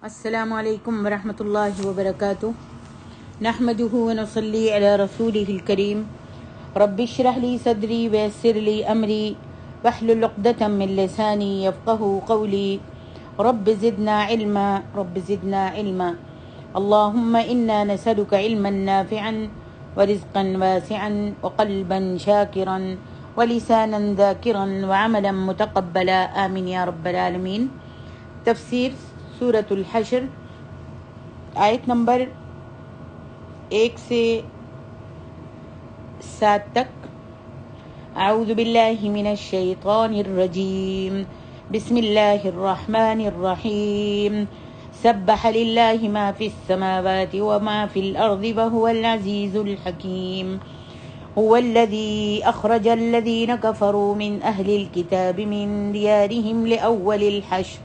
السلام علیکم ورحمۃ اللہ وبرکاتہ نحمده ونصلی علی رسوله الکریم رب اشرح لی صدری ویسر لی امری واحلل عقدۃ من لسانی یفقهوا قولی رب زدنا علما اللهم انا نسألك علما نافعا ورزقا واسعا وقلبا شاکرا ولسانا ذاکرا وعملا متقبلا آمین یا رب العالمین۔ تفسیر سورۃ الحشر، آیت نمبر 1 سے 7 تک۔ اعوذ باللہ من الشیطان الرجیم، بسم اللہ الرحمن الرحیم، سبح للہ ما فی السماوات وما فی الارض وهو العزیز الحکیم۔ هو الذي أخرج الذين كفروا من أهل الكتاب من ديارهم لأول الحشر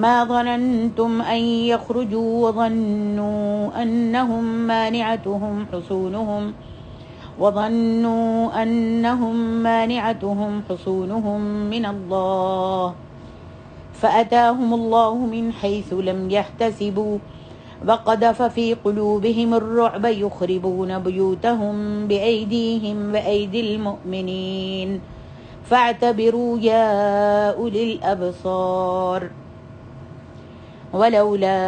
ما ظننتم أن يخرجوا وظنوا أنهم مانعتهم حصونهم من الله فأتاهم الله من حيث لم يحتسبوا وقذف في قلوبهم الرعب يخربون بيوتهم بأيديهم وأيدي المؤمنين فاعتبروا يا أولي الأبصار ولولا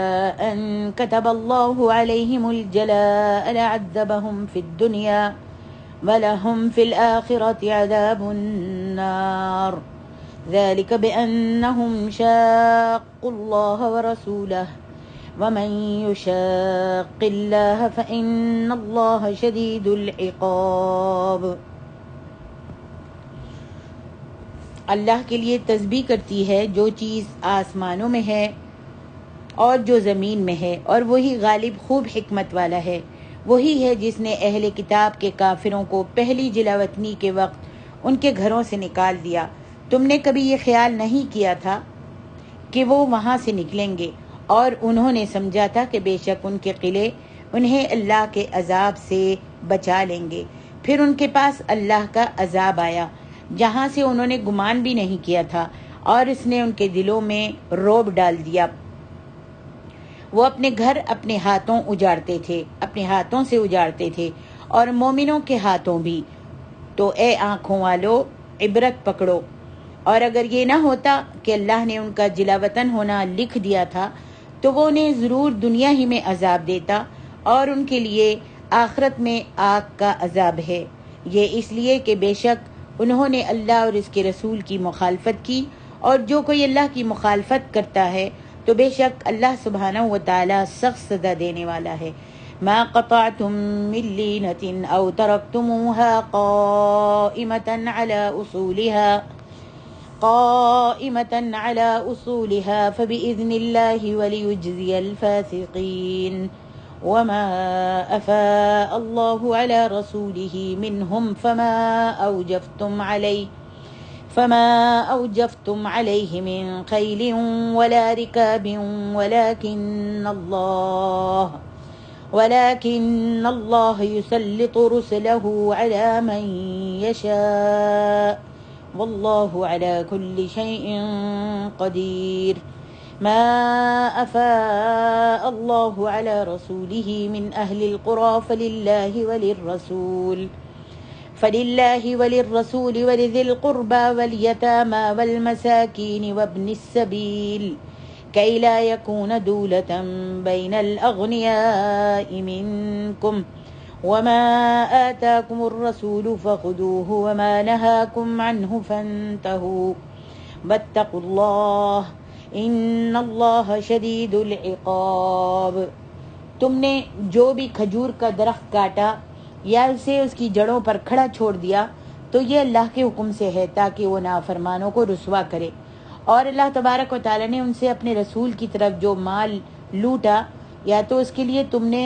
أن كتب الله عليهم الجلاء لعذبهم في الدنيا ولهم في الآخرة عذاب النار ذلك بأنهم شاقوا الله ورسوله ومن يشاق الله فإن الله شديد العقاب۔ اللہ کے لیے تسبیح کرتی ہے جو چیز آسمانوں میں ہے اور جو زمین میں ہے، اور وہی غالب خوب حکمت والا ہے۔ وہی ہے جس نے اہل کتاب کے کافروں کو پہلی جلاوطنی کے وقت ان کے گھروں سے نکال دیا۔ تم نے کبھی یہ خیال نہیں کیا تھا کہ وہ وہاں سے نکلیں گے، اور انہوں نے سمجھا تھا کہ بے شک ان کے قلعے انہیں اللہ کے عذاب سے بچا لیں گے۔ پھر ان کے پاس اللہ کا عذاب آیا جہاں سے انہوں نے گمان بھی نہیں کیا تھا، اور اس نے ان کے دلوں میں رعب ڈال دیا۔ وہ اپنے گھر اپنے ہاتھوں سے اجاڑتے تھے اور مومنوں کے ہاتھوں بھی۔ تو اے آنکھوں والو، عبرت پکڑو۔ اور اگر یہ نہ ہوتا کہ اللہ نے ان کا جلا وطن ہونا لکھ دیا تھا تو وہ انہیں ضرور دنیا ہی میں عذاب دیتا، اور ان کے لیے آخرت میں آگ کا عذاب ہے۔ یہ اس لیے کہ بے شک انہوں نے اللہ اور اس کے رسول کی مخالفت کی، اور جو کوئی اللہ کی مخالفت کرتا ہے تو بے شک اللہ سبحانہ و تعالی سخت سزا دینے والا ہے۔ ما قطعتم من لینة او ترکتموها قائمة على اصولها فبإذن الله وليجزي الفاسقين وما افاء الله على رسوله منهم فما أوجفتم عليه من خيل ولا ركاب ولكن الله يسلط رسله على من يشاء والله على كل شيء قدير۔ ما أفاء الله على رسوله من أهل القرى فلله وللرسول ولذي القربى واليتامى والمساكين وابن السبيل كي لا يكون دولة بين الأغنياء منكم وما آتاكم الرسول فخذوه وما نهاكم عنه فانتهوا واتقوا الله إن الله شديد العقاب۔ تم نے جو بھی کھجور کا درخت کاٹا یا اسے اس کی جڑوں پر کھڑا چھوڑ دیا تو یہ اللہ کے حکم سے ہے تاکہ وہ نافرمانوں کو رسوا کرے، اور اللہ تبارک و تعالی نے ان سے اپنے رسول کی طرف جو مال لوٹا، یا تو اس کے لیے تم نے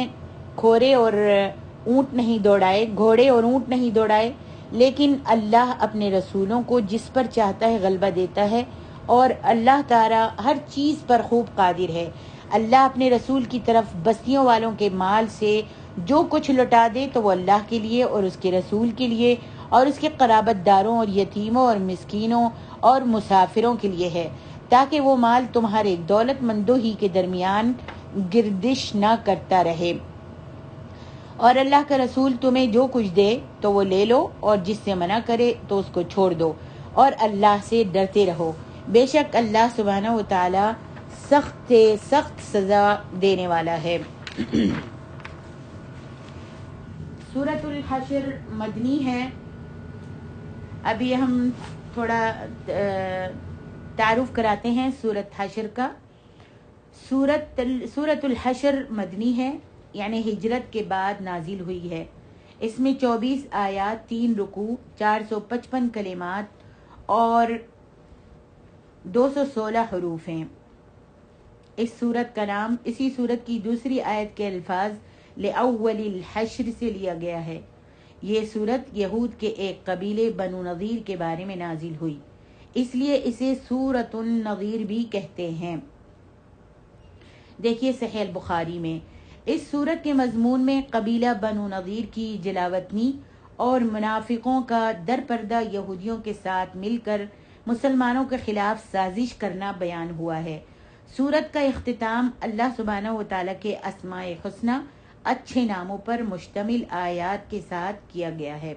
گھوڑے اور اونٹ نہیں دوڑائے، لیکن اللہ اپنے رسولوں کو جس پر چاہتا ہے غلبہ دیتا ہے، اور اللہ تعالی ہر چیز پر خوب قادر ہے۔ اللہ اپنے رسول کی طرف بستیوں والوں کے مال سے جو کچھ لوٹا دے تو وہ اللہ کے لیے اور اس کے رسول کے لیے اور اس کے قرابت داروں اور یتیموں اور مسکینوں اور مسافروں کے لیے ہے، تاکہ وہ مال تمہارے دولت مندوں ہی کے درمیان گردش نہ کرتا رہے، اور اللہ کا رسول تمہیں جو کچھ دے تو وہ لے لو، اور جس سے منع کرے تو اس کو چھوڑ دو، اور اللہ سے ڈرتے رہو، بے شک اللہ سبحانہ و تعالی سخت سخت سزا دینے والا ہے۔ سورۃ الحشر مدنی ہے۔ ابھی ہم تھوڑا تعارف کراتے ہیں سورۃ حشر کا۔ سورۃ الحشر مدنی ہے، یعنی ہجرت کے بعد نازل ہوئی ہے۔ اس میں 24 آیات، 3 رکوع، 455 کلمات اور 216 حروف ہیں۔ اس سورت کا نام اسی سورت کی دوسری آیت کے الفاظ لأول الحشر سے لیا گیا ہے۔ یہ سورت یہود کے ایک قبیلے بنو نذیر کے بارے میں نازل ہوئی، اس لیے اسے سورۃ النذیر بھی کہتے ہیں۔ دیکھیے صحیح البخاری میں اس سورت کے مضمون میں قبیلہ بنو نذیر کی جلاوطنی اور منافقوں کا در پردہ یہودیوں کے ساتھ مل کر مسلمانوں کے خلاف سازش کرنا بیان ہوا ہے۔ سورت کا اختتام اللہ سبحانہ و تعالیٰ کے اسماء حسنی، اچھے ناموں پر مشتمل آیات کے ساتھ کیا گیا ہے۔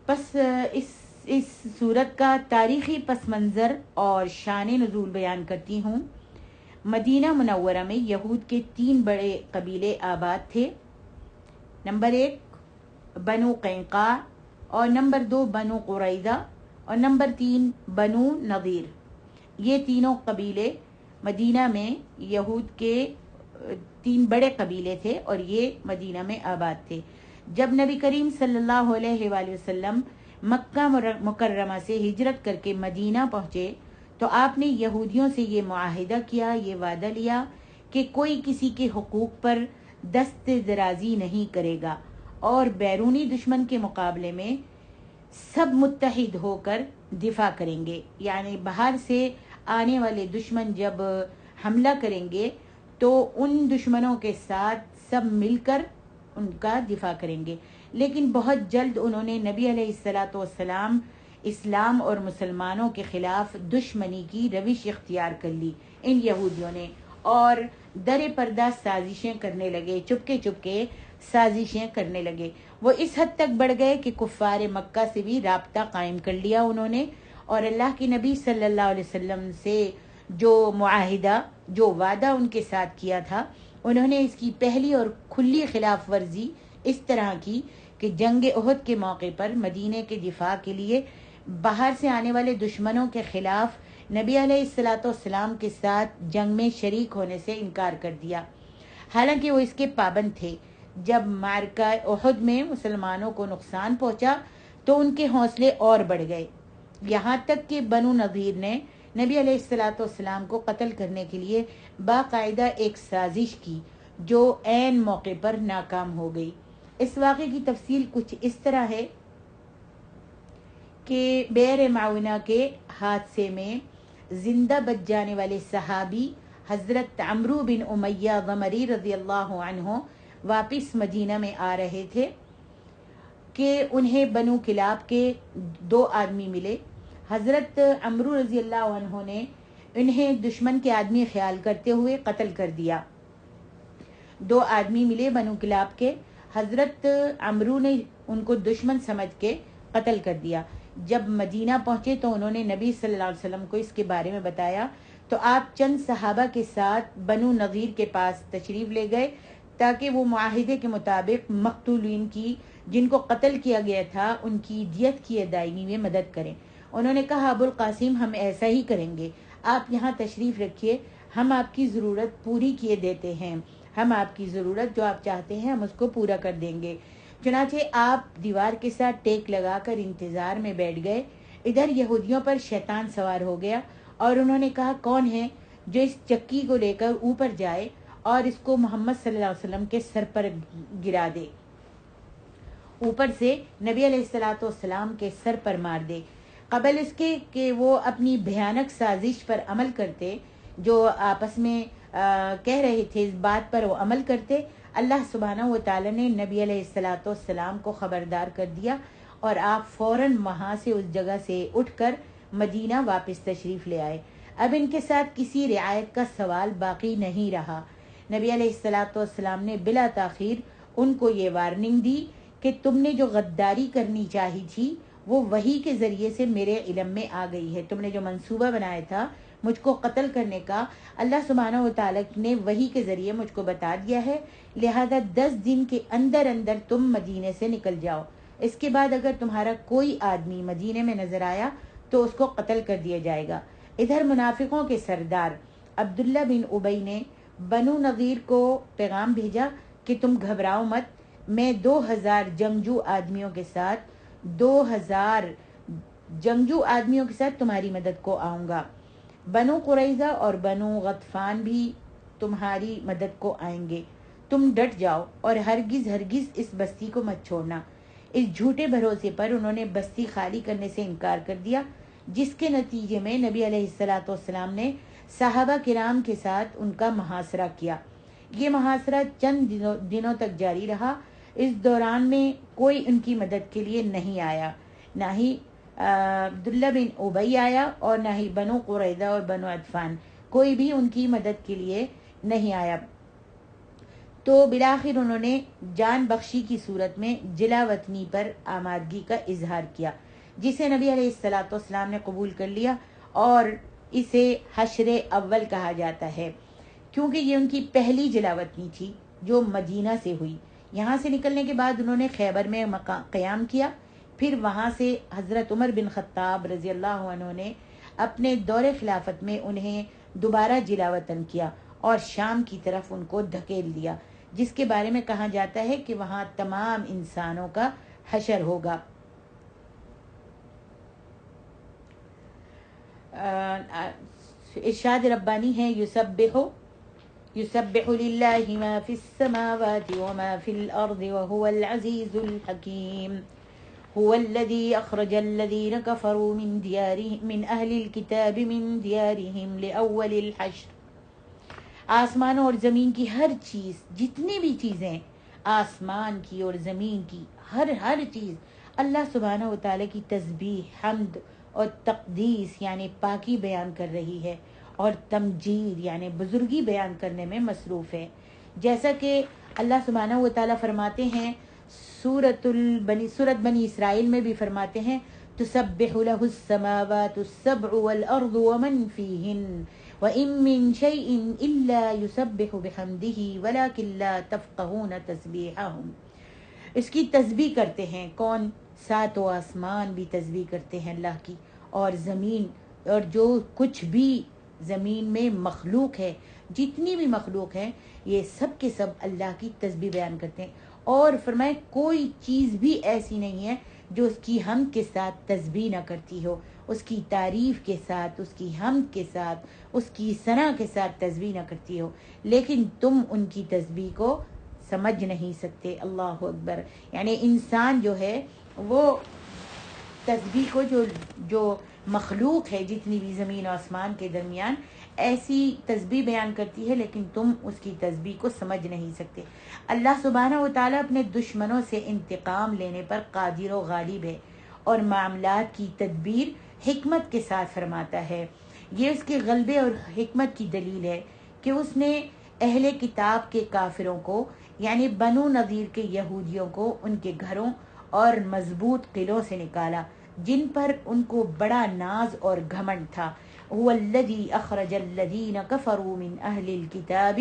پس اس سورت کا تاریخی پس منظر اور شان نزول بیان کرتی ہوں۔ مدینہ منورہ میں یہود کے 3 بڑے قبیلے آباد تھے۔ نمبر 1 بنو قینقاع، اور نمبر 2 بنو قریظہ، اور نمبر 3 بنو نذیر۔ یہ تینوں قبیلے مدینہ میں یہود کے 3 بڑے قبیلے تھے، اور یہ مدینہ میں آباد تھے۔ جب نبی کریم صلی اللہ علیہ وآلہ وسلم مکہ مکرمہ سے ہجرت کر کے مدینہ پہنچے تو آپ نے یہودیوں سے یہ معاہدہ کیا، یہ وعدہ لیا کہ کوئی کسی کے حقوق پر دست درازی نہیں کرے گا، اور بیرونی دشمن کے مقابلے میں سب متحد ہو کر دفاع کریں گے، یعنی باہر سے آنے والے دشمن جب حملہ کریں گے تو ان دشمنوں کے ساتھ سب مل کر ان کا دفاع کریں گے۔ لیکن بہت جلد انہوں نے نبی علیہ الصلاۃ والسلام، اسلام اور مسلمانوں کے خلاف دشمنی کی روش اختیار کر لی ان یہودیوں نے، اور در پردہ سازشیں کرنے لگے، چپکے چپکے سازشیں کرنے لگے۔ وہ اس حد تک بڑھ گئے کہ کفار مکہ سے بھی رابطہ قائم کر لیا انہوں نے، اور اللہ کے نبی صلی اللہ علیہ وسلم سے جو معاہدہ، جو وعدہ ان کے ساتھ کیا تھا، انہوں نے اس کی پہلی اور کھلی خلاف ورزی اس طرح کی کہ جنگ احد کے موقع پر مدینے کے دفاع کے لیے باہر سے آنے والے دشمنوں کے خلاف نبی علیہ الصلاۃ والسلام کے ساتھ جنگ میں شریک ہونے سے انکار کر دیا، حالانکہ وہ اس کے پابند تھے۔ جب معرکہ احد میں مسلمانوں کو نقصان پہنچا تو ان کے حوصلے اور بڑھ گئے، یہاں تک کہ بنو نذیر نے نبی علیہ الصلاۃ والسلام کو قتل کرنے کے لیے باقاعدہ ایک سازش کی جو عین موقع پر ناکام ہو گئی۔ اس واقعے کی تفصیل کچھ اس طرح ہے کہ بئر معونہ کے حادثے میں زندہ بچ جانے والے صحابی حضرت عمرو بن امیہ غمری رضی اللہ عنہ واپس مدینہ میں آ رہے تھے کہ انہیں بنو کلاب کے 2 آدمی ملے۔ حضرت عمرو رضی اللہ عنہ نے انہیں دشمن کے آدمی خیال کرتے ہوئے قتل کر دیا۔ 2 آدمی ملے بنو کلاب کے، حضرت عمرو نے ان کو دشمن سمجھ کے قتل کر دیا۔ جب مدینہ پہنچے تو انہوں نے نبی صلی اللہ علیہ وسلم کو اس کے بارے میں بتایا، تو آپ چند صحابہ کے ساتھ بنو نذیر کے پاس تشریف لے گئے تاکہ وہ معاہدے کے مطابق مقتولین کی، جن کو قتل کیا گیا تھا، ان کی دیت کی ادائیگی میں مدد کریں۔ انہوں نے کہا ابو القاسم ہم ایسا ہی کریں گے، آپ یہاں تشریف رکھیے، ہم آپ کی ضرورت پوری کیے دیتے ہیں، ہم آپ کی ضرورت جو آپ چاہتے ہیں ہم اس کو پورا کر دیں گے۔ چنانچہ آپ دیوار کے ساتھ ٹیک لگا کر انتظار میں بیٹھ گئے۔ ادھر یہودیوں پر شیطان سوار ہو گیا اور انہوں نے کہا کون ہے جو اس چکی کو لے کر اوپر جائے اور اس کو محمد صلی اللہ علیہ وسلم کے سر پر گرا دے، اوپر سے نبی علیہ الصلاۃ والسلام کے سر پر مار دے، قبل اس کے کہ وہ اپنی بھیانک سازش پر عمل کرتے، جو آپس میں کہہ رہے تھے اس بات پر وہ عمل کرتے۔ اللہ سبحانہ و تعالی نے نبی علیہ الصلاۃ والسلام کو خبردار کر دیا اور آپ فوراً وہاں سے اس جگہ سے اٹھ کر مدینہ واپس تشریف لے آئے۔ اب ان کے ساتھ کسی رعایت کا سوال باقی نہیں رہا۔ نبی علیہ الصلاۃ والسلام نے بلا تاخیر ان کو یہ وارننگ دی کہ تم نے جو غداری کرنی چاہی تھی وہ وحی کے ذریعے سے میرے علم میں آ گئی ہے۔ تم نے جو منصوبہ بنایا تھا مجھ کو قتل کرنے کا، اللہ سبحانہ و تعالیٰ نے وحی کے ذریعے مجھ کو بتا دیا ہے، لہذا 10 دن کے اندر اندر تم مدینے سے نکل جاؤ۔ اس کے بعد اگر تمہارا کوئی آدمی مدینے میں نظر آیا تو اس کو قتل کر دیا جائے گا۔ ادھر منافقوں کے سردار عبداللہ بن ابی نے بنو نذیر کو پیغام بھیجا کہ تم گھبراؤ مت، میں 2000 جنگجو آدمیوں کے ساتھ 2000 جنگجو آدمیوں کے ساتھ تمہاری مدد کو آؤں گا۔ بنو قریظہ اور بنو غطفان بھی تمہاری مدد کو آئیں گے، تم ڈٹ جاؤ اور ہرگز ہرگز اس بستی کو مت چھوڑنا۔ اس جھوٹے بھروسے پر انہوں نے بستی خالی کرنے سے انکار کر دیا، جس کے نتیجے میں نبی علیہ الصلاۃ والسلام نے صحابہ کرام کے ساتھ ان کا محاصرہ کیا۔ یہ محاصرہ چند دنوں تک جاری رہا۔ اس دوران میں کوئی ان کی مدد کے لیے نہیں آیا، نہ ہی عبداللہ بن ابی آیا اور نہ ہی بنو قریظہ اور بنو غطفان، کوئی بھی ان کی مدد کے لیے نہیں آیا۔ تو بالآخر انہوں نے جان بخشی کی صورت میں جلا وطنی پر آمادگی کا اظہار کیا، جسے نبی علیہ الصلاۃ والسلام نے قبول کر لیا اور اسے حشر اول کہا جاتا ہے، کیونکہ یہ ان کی پہلی جلا وطنی تھی جو مدینہ سے ہوئی۔ یہاں سے نکلنے کے بعد انہوں نے خیبر میں قیام کیا، پھر وہاں سے حضرت عمر بن خطاب رضی اللہ عنہ نے اپنے دور خلافت میں انہیں دوبارہ جلا وطن کیا اور شام کی طرف ان کو دھکیل دیا، جس کے بارے میں کہا جاتا ہے کہ وہاں تمام انسانوں کا حشر ہوگا۔ ارشاد ربانی ہے، یسبح للہ ما فی السماوات وما فی الارض وهو العزیز الحکیم، هو الذي أخرج الذين كفروا من أهل الكتاب من ديارهم لأول الحشر۔ آسمانوں اور زمین کی ہر چیز، جتنی بھی چیزیں آسمان کی اور زمین کی، ہر چیز اللہ سبحانہ و تعالیٰ کی تسبیح، حمد اور تقدیس یعنی پاکی بیان کر رہی ہے، اور تمجید یعنی بزرگی بیان کرنے میں مصروف ہے۔ جیسا کہ اللہ سبحانہ و تعالیٰ فرماتے ہیں سورت بنی اسرائیل میں بھی فرماتے ہیں، تسبح له السماوات السبع والارض ومن فیہن وَإِن مِّن شَيْءٍ إِلَّا يُسَبِّحُ بِحَمْدِهِ وَلَكِن لَّا تَفْقَهُونَ تَسْبِيحَهُمْ۔ اس کی تسبیح کرتے ہیں کون؟ ساتوں آسمان بھی تسبیح کرتے ہیں اللہ کی، اور زمین، اور جو کچھ بھی زمین میں مخلوق ہے، جتنی بھی مخلوق ہے، یہ سب کے سب اللہ کی تسبیح بیان کرتے ہیں۔ اور فرمائے کوئی چیز بھی ایسی نہیں ہے جو اس کی حمد کے ساتھ تسبیح نہ کرتی ہو، اس کی تعریف کے ساتھ، اس کی حمد کے ساتھ، اس کی ثنا کے ساتھ تسبیح نہ کرتی ہو، لیکن تم ان کی تسبیح کو سمجھ نہیں سکتے۔ اللہ اکبر۔ یعنی انسان جو ہے وہ تسبیح کو جو مخلوق ہے جتنی بھی زمین و آسمان کے درمیان، ایسی تسبیح بیان کرتی ہے، لیکن تم اس کی تسبیح کو سمجھ نہیں سکتے۔ اللہ سبحانہ و تعالیٰ اپنے دشمنوں سے انتقام لینے پر قادر و غالب ہے، اور معاملات کی تدبیر حکمت کے ساتھ فرماتا ہے۔ یہ اس کے غلبے اور حکمت کی دلیل ہے کہ اس نے اہل کتاب کے کافروں کو یعنی بنو نذیر کے یہودیوں کو ان کے گھروں اور مضبوط قلعوں سے نکالا جن پر ان کو بڑا ناز اور گھمنڈ تھا۔ هو الذي أخرج الذين كفروا من أهل الكتاب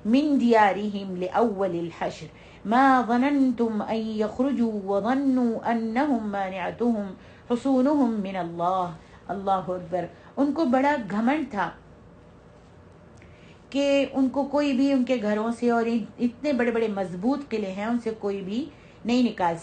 من ديارهم لأول الحشر ما ظننتم أن يخرجوا وظنوا أنهم مانعتهم حصونهم من الله۔ اللہ اکبر۔ ان کو بڑا گھمنڈ تھا کہ ان کو کوئی بھی ان کے گھروں سے، اور اتنے بڑے بڑے مضبوط قلعے ہیں، ان سے کوئی بھی نہیں نکال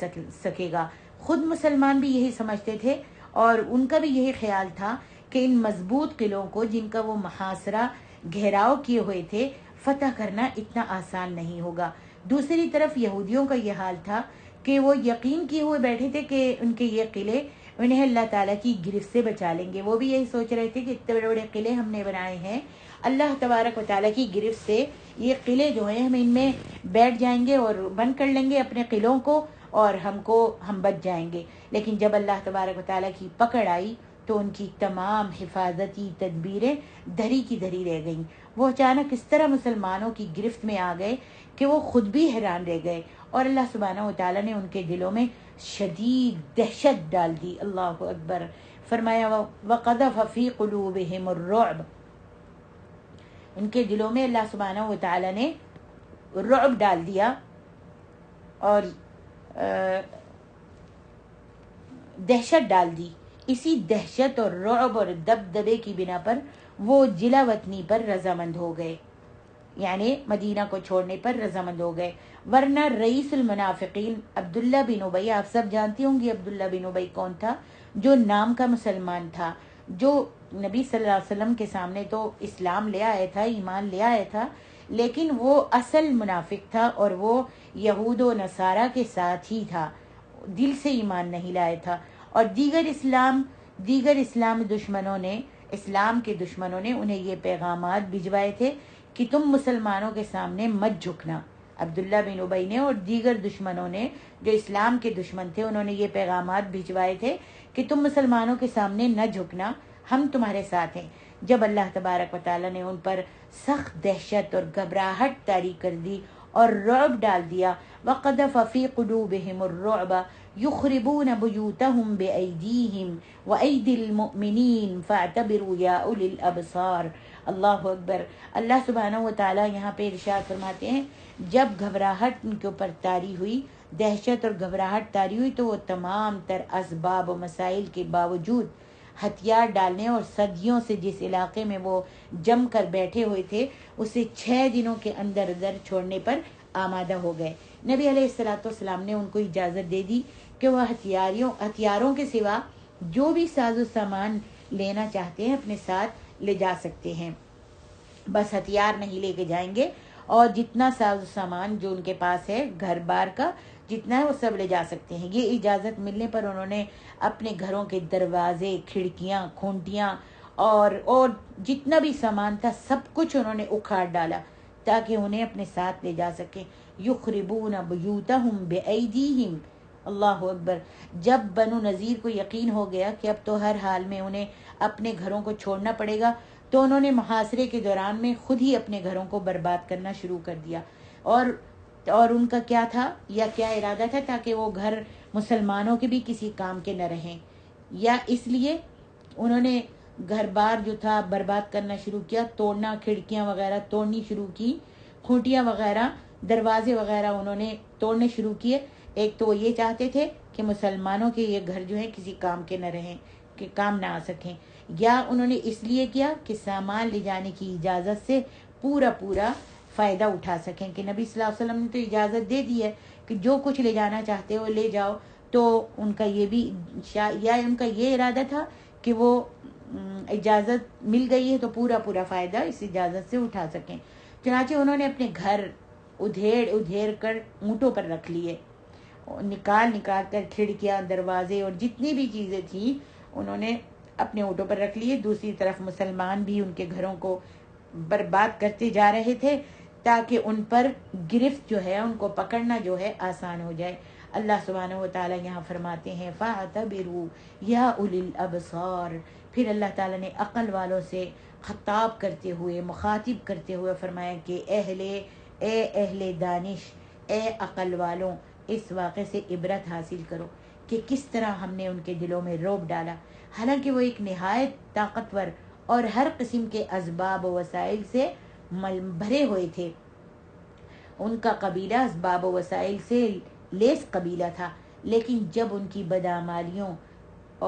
سکے گا۔ خود مسلمان بھی یہی سمجھتے تھے، اور ان کا بھی یہی خیال تھا کہ ان مضبوط قلعوں کو جن کا وہ محاصرہ گھیراؤ کیے ہوئے تھے، فتح کرنا اتنا آسان نہیں ہوگا۔ دوسری طرف یہودیوں کا یہ حال تھا کہ وہ یقین کیے ہوئے بیٹھے تھے کہ ان کے یہ قلعے انہیں اللہ تعالیٰ کی گرفت سے بچا لیں گے۔ وہ بھی یہی سوچ رہے تھے کہ اتنے بڑے بڑے قلعے ہم نے بنائے ہیں، اللہ تبارک و تعالیٰ کی گرفت سے یہ قلعے جو ہیں ہم ان میں بیٹھ جائیں گے اور بند کر لیں گے اپنے قلعوں کو، اور ہم بچ جائیں گے۔ لیکن جب اللہ تبارک و تعالیٰ کی پکڑ آئی تو ان کی تمام حفاظتی تدبیریں دھری کی دھری رہ گئیں۔ وہ اچانک اس طرح مسلمانوں کی گرفت میں آ گئے کہ وہ خود بھی حیران رہ گئے، اور اللہ سبحانہ و تعالیٰ نے ان کے دلوں میں شدید دہشت ڈال دی۔ اللہ اکبر۔ فرمایا وَقَذَفَ فِي قُلُوبِهِمُ الرُّعْبَ، ان کے دلوں میں اللہ سبحانہ و تعالیٰ نے رعب ڈال دیا، اور دہشت ڈال دی۔ اسی دہشت اور رعب اور دبدبے کی بنا پر وہ جلا وطنی پر رضامند ہو گئے، یعنی مدینہ کو چھوڑنے پر رضامند ہو گئے۔ ورنہ رئیس المنافقین عبداللہ بن ابی، آپ سب جانتی ہوں گی عبداللہ بن ابی کون تھا، جو نام کا مسلمان تھا، جو نبی صلی اللہ علیہ وسلم کے سامنے تو اسلام لے آیا تھا، ایمان لے آیا تھا، لیکن وہ اصل منافق تھا، اور وہ یہود و نصارہ کے ساتھ ہی تھا، دل سے ایمان نہیں لایا تھا۔ اور دیگر اسلام دشمنوں نے، اسلام کے دشمنوں نے انہیں یہ پیغامات بھجوائے تھے کہ تم مسلمانوں کے سامنے مت جھکنا۔ عبداللہ بن ابی نے اور دیگر دشمنوں نے جو اسلام کے دشمن تھے، انہوں نے یہ پیغامات بھجوائے تھے کہ تم مسلمانوں کے سامنے نہ جھکنا، ہم تمہارے ساتھ ہیں۔ جب اللہ تبارک و تعالیٰ نے ان پر سخت دہشت اور گھبراہٹ طاری کر دی اور رعب ڈال دیا، وَقَذَفَ فِي قُلُوبِهِمُ الرُّعْبَ يُخْرِبُونَ بُيُوتَهُمْ بِأَيْدِيهِمْ وَأَيْدِي الْمُؤْمِنِينَ فَاعْتَبِرُوا يَا أُولِي الْأَبْصَارِ۔ اللہ اکبر۔ اللہ سبحانہ و تعالیٰ یہاں پہ ارشاد فرماتے ہیں، جب گھبراہٹ ان کے اوپر طاری ہوئی، دہشت اور گھبراہٹ طاری ہوئی، تو وہ تمام تر اسباب و مسائل کے باوجود ہتھیار ڈالنے اور صدیوں سے جس علاقے میں وہ جم کر بیٹھے ہوئے تھے، اسے 6 دنوں کے اندر چھوڑنے پر آمادہ ہو گئے۔ نبی علیہ الصلوۃ والسلام نے ان کو اجازت دے دی کہ وہ ہتھیاروں کے سوا جو بھی ساز و سامان لینا چاہتے ہیں اپنے ساتھ لے جا سکتے ہیں، بس ہتھیار نہیں لے کے جائیں گے، اور جتنا ساز و سامان جو ان کے پاس ہے گھر بار کا جتنا ہے وہ سب لے جا سکتے ہیں۔ یہ اجازت ملنے پر انہوں نے اپنے گھروں کے دروازے، کھڑکیاں، کھونٹیاں اور جتنا بھی سامان تھا سب کچھ انہوں نے اکھاڑ ڈالا تاکہ انہیں اپنے ساتھ لے جا سکیں۔ یخربون بیوتہم بأیدیہم، اللہ اکبر۔ جب بنو نذیر کو یقین ہو گیا کہ اب تو ہر حال میں انہیں اپنے گھروں کو چھوڑنا پڑے گا، تو انہوں نے محاصرے کے دوران میں خود ہی اپنے گھروں کو برباد کرنا شروع کر دیا، اور ان کا کیا تھا یا کیا ارادہ تھا، تاکہ وہ گھر مسلمانوں کے بھی کسی کام کے نہ رہیں، یا اس لیے انہوں نے گھر بار جو تھا برباد کرنا شروع کیا، توڑنا، کھڑکیاں وغیرہ توڑنی شروع کی، کھوٹیاں وغیرہ، دروازے وغیرہ انہوں نے توڑنے شروع کیے۔ ایک تو وہ یہ چاہتے تھے کہ مسلمانوں کے یہ گھر جو ہیں کسی کام کے نہ رہیں، کہ کام نہ آ سکیں، یا انہوں نے اس لیے کیا کہ سامان لے جانے کی اجازت سے پورا فائدہ اٹھا سکیں، کہ نبی صلی اللہ علیہ وسلم نے تو اجازت دے دی ہے کہ جو کچھ لے جانا چاہتے ہو لے جاؤ، تو ان کا یہ بھی یا ان کا یہ ارادہ تھا کہ وہ اجازت مل گئی ہے تو پورا فائدہ اس اجازت سے اٹھا سکیں۔ چنانچہ انہوں نے اپنے گھر ادھیڑ کر اونٹوں پر رکھ لیے، نکال کر کھڑکیاں، دروازے اور جتنی بھی چیزیں تھیں انہوں نے اپنے اونٹوں پر رکھ لیے۔ دوسری طرف مسلمان بھی ان کے گھروں کو برباد کرتے جا رہے تھے تاکہ ان پر گرفت جو ہے، ان کو پکڑنا جو ہے آسان ہو جائے۔ اللہ سبحانہ و تعالیٰ یہاں فرماتے ہیں فَاعْتَبِرُوا یَا أُولِي الْأَبْصَارِ، پھر اللہ تعالیٰ نے عقل والوں سے خطاب کرتے ہوئے، مخاطب کرتے ہوئے فرمایا کہ اے اہل دانش، اے عقل والوں، اس واقعے سے عبرت حاصل کرو کہ کس طرح ہم نے ان کے دلوں میں رعب ڈالا، حالانکہ وہ ایک نہایت طاقتور اور ہر قسم کے اسباب و وسائل سے بھرے ہوئے تھے۔ ان کا قبیلہ اسباب و وسائل سے لیس قبیلہ تھا، لیکن جب ان کی بدعمالیوں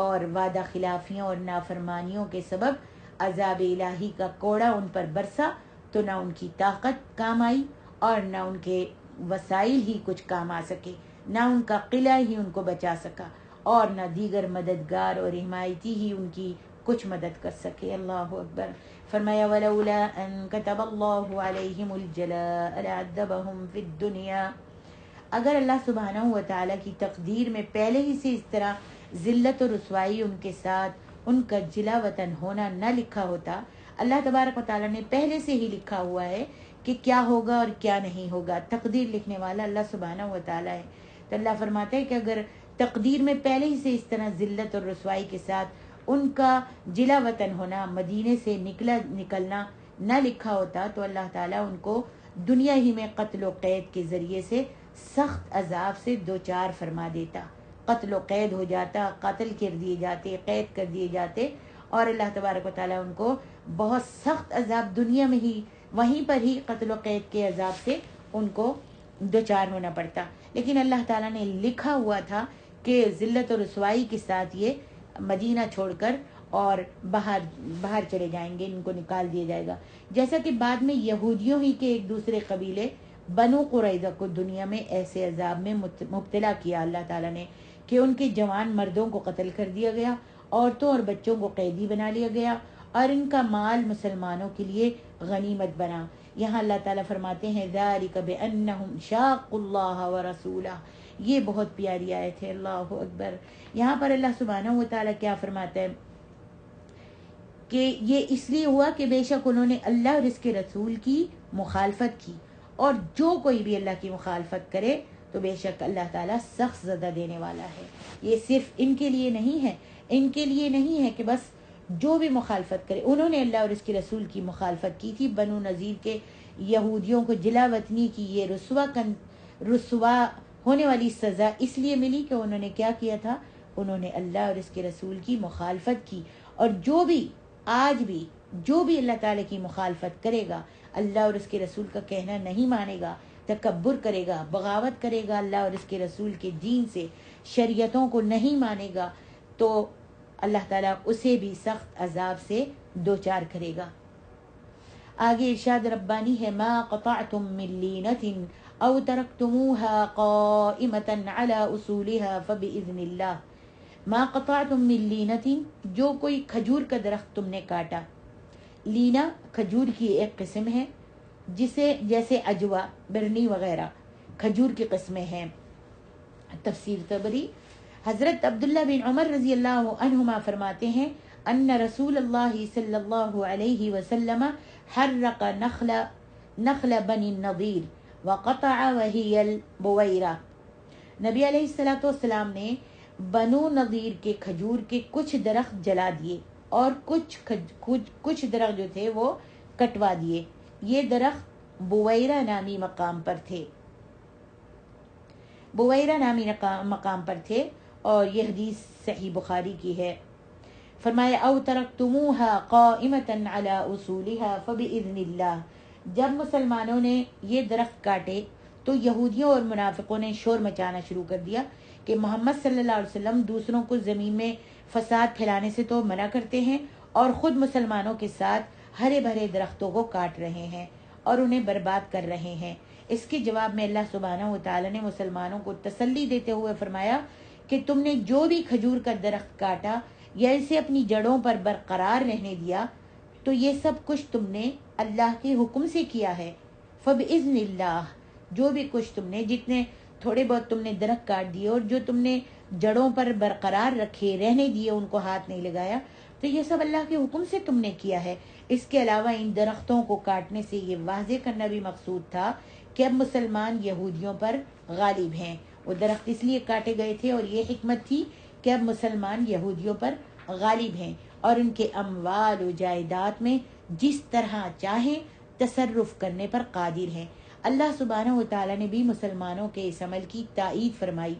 اور وعدہ خلافیوں اور نافرمانیوں کے سبب عذاب الہی کا کوڑا ان پر برسا، تو نہ ان کی طاقت کام آئی اور نہ ان کے وسائل ہی کچھ کام آ سکے، نہ ان کا قلعہ ہی ان کو بچا سکا، اور نہ دیگر مددگار اور حمایتی ہی ان کی کچھ مدد کر سکے۔ اللہ اکبر۔ فرمایا وَلَوْلَا أَن كَتَبَ اللَّهُ عَلَيْهِمُ الْجَلَاءَ لَعَذَّبَهُمْ فِي الدُّنْيَا، اگر اللہ سبحانہ و تعالیٰ کی تقدیر میں پہلے ہی سے اس طرح ذلت و رسوائی ان کے ساتھ ان کا جلا وطن ہونا نہ لکھا ہوتا، اللہ تبارک و تعالیٰ نے پہلے سے ہی لکھا ہوا ہے کہ کیا ہوگا اور کیا نہیں ہوگا، تقدیر لکھنے والا اللہ سبحانہ و تعالیٰ ہے۔ تو اللہ فرماتا ہے کہ اگر تقدیر میں پہلے ہی سے اس طرح ذلت اور رسوائی کے ساتھ ان کا جلا وطن ہونا، مدینے سے نکلنا نہ لکھا ہوتا تو اللہ تعالیٰ ان کو دنیا ہی میں قتل و قید کے ذریعے سے سخت عذاب سے دوچار فرما دیتا، قتل و قید ہو جاتا، قتل کر دیے جاتے، قید کر دیے جاتے، اور اللہ تبارک و تعالیٰ ان کو بہت سخت عذاب دنیا میں ہی وہیں پر ہی قتل و قید کے عذاب سے ان کو دوچار ہونا پڑتا۔ لیکن اللہ تعالیٰ نے لکھا ہوا تھا کہ ذلت و رسوائی کے ساتھ یہ مدینہ چھوڑ کر اور باہر چلے جائیں گے، ان کو نکال دیا جائے گا۔ جیسا کہ بعد میں یہودیوں ہی کے ایک دوسرے قبیلے بنو قریظہ کو دنیا میں ایسے عذاب میں مبتلا کیا اللہ تعالیٰ نے کہ ان کے جوان مردوں کو قتل کر دیا گیا، عورتوں اور بچوں کو قیدی بنا لیا گیا، اور ان کا مال مسلمانوں کے لیے غنیمت بنا۔ یہاں اللہ تعالیٰ فرماتے ہیں ذَلِكَ بِأَنَّهُمْ شَاقُّوا اللَّهَ وَرَسُولَهُ، یہ بہت پیاری آیت ہے، اللہ اکبر۔ یہاں پر اللہ سبحانہ و تعالیٰ کیا فرماتا ہے کہ یہ اس لیے ہوا کہ بے شک انہوں نے اللہ اور اس کے رسول کی مخالفت کی، اور جو کوئی بھی اللہ کی مخالفت کرے تو بے شک اللہ تعالیٰ سخت سزا دینے والا ہے۔ یہ صرف ان کے لیے نہیں ہے، ان کے لیے نہیں ہے کہ بس جو بھی مخالفت کرے، انہوں نے اللہ اور اس کے رسول کی مخالفت کی تھی۔ بنو نذیر کے یہودیوں کو جلا وطنی کی یہ رسوا ہونے والی سزا اس لیے ملی کہ انہوں نے کیا کیا تھا، انہوں نے اللہ اور اس کے رسول کی مخالفت کی۔ اور جو بھی آج بھی جو بھی اللہ تعالیٰ کی مخالفت کرے گا، اللہ اور اس کے رسول کا کہنا نہیں مانے گا، تکبر کرے گا، بغاوت کرے گا اللہ اور اس کے رسول کے دین سے، شریعتوں کو نہیں مانے گا، تو اللہ تعالیٰ اسے بھی سخت عذاب سے دوچار کرے گا۔ آگے ارشاد ربانی ہے ما قطعتم من لینۃ او ترکتموها قائمة على اصولها فبإذن اللہ۔ ما قطعتم من لینۃ، جو کوئی کھجور کا درخت تم نے کاٹا۔ لینا کھجور کی ایک قسم ہے، جسے جیسے اجوا، برنی وغیرہ کھجور کی قسمیں ہیں۔ تفسیر طبری۔ حضرت عبداللہ بن عمر رضی اللہ عنہما فرماتے ہیں ان رسول اللہ صلی اللہ علیہ وسلم حرق نخل بنی النضیر وقطع وهي البویرہ۔ نبی علیہ السلام نے بنو نضیر کے کھجور کے کچھ درخت جلا دیے اور کچھ درخت جو تھے وہ کٹوا دیے۔ یہ درخت بویرہ نامی مقام پر تھے، اور یہ حدیث صحیح بخاری کی ہے۔ فرمایا او ترکتموها قائمة على اصولها فبإذن اللہ۔ جب مسلمانوں نے یہ درخت کاٹے تو یہودیوں اور منافقوں نے شور مچانا شروع کر دیا کہ محمد صلی اللہ علیہ وسلم دوسروں کو زمین میں فساد پھیلانے سے تو منع کرتے ہیں، اور خود مسلمانوں کے ساتھ ہرے بھرے درختوں کو کاٹ رہے ہیں اور انہیں برباد کر رہے ہیں۔ اس کے جواب میں اللہ سبحانہ و تعالی نے مسلمانوں کو تسلی دیتے ہوئے فرمایا کہ تم نے جو بھی کھجور کا درخت کاٹا یا اسے اپنی جڑوں پر برقرار رہنے دیا تو یہ سب کچھ تم نے اللہ کے حکم سے کیا ہے۔ فبإذن اللہ، جو بھی کچھ تم نے، جتنے تھوڑے بہت تم نے درخت کاٹ دیے اور جو تم نے جڑوں پر برقرار رکھے، رہنے دیے، ان کو ہاتھ نہیں لگایا، تو یہ سب اللہ کے حکم سے تم نے کیا ہے۔ اس کے علاوہ ان درختوں کو کاٹنے سے یہ واضح کرنا بھی مقصود تھا کہ اب مسلمان یہودیوں پر غالب ہیں۔ وہ درخت اس لیے کاٹے گئے تھے اور یہ حکمت تھی کہ اب مسلمان یہودیوں پر غالب ہیں اور ان کے اموال و جائیداد میں جس طرح چاہیں تصرف کرنے پر قادر ہیں۔ اللہ سبحانہ و تعالیٰ نے بھی مسلمانوں کے اس عمل کی تائید فرمائی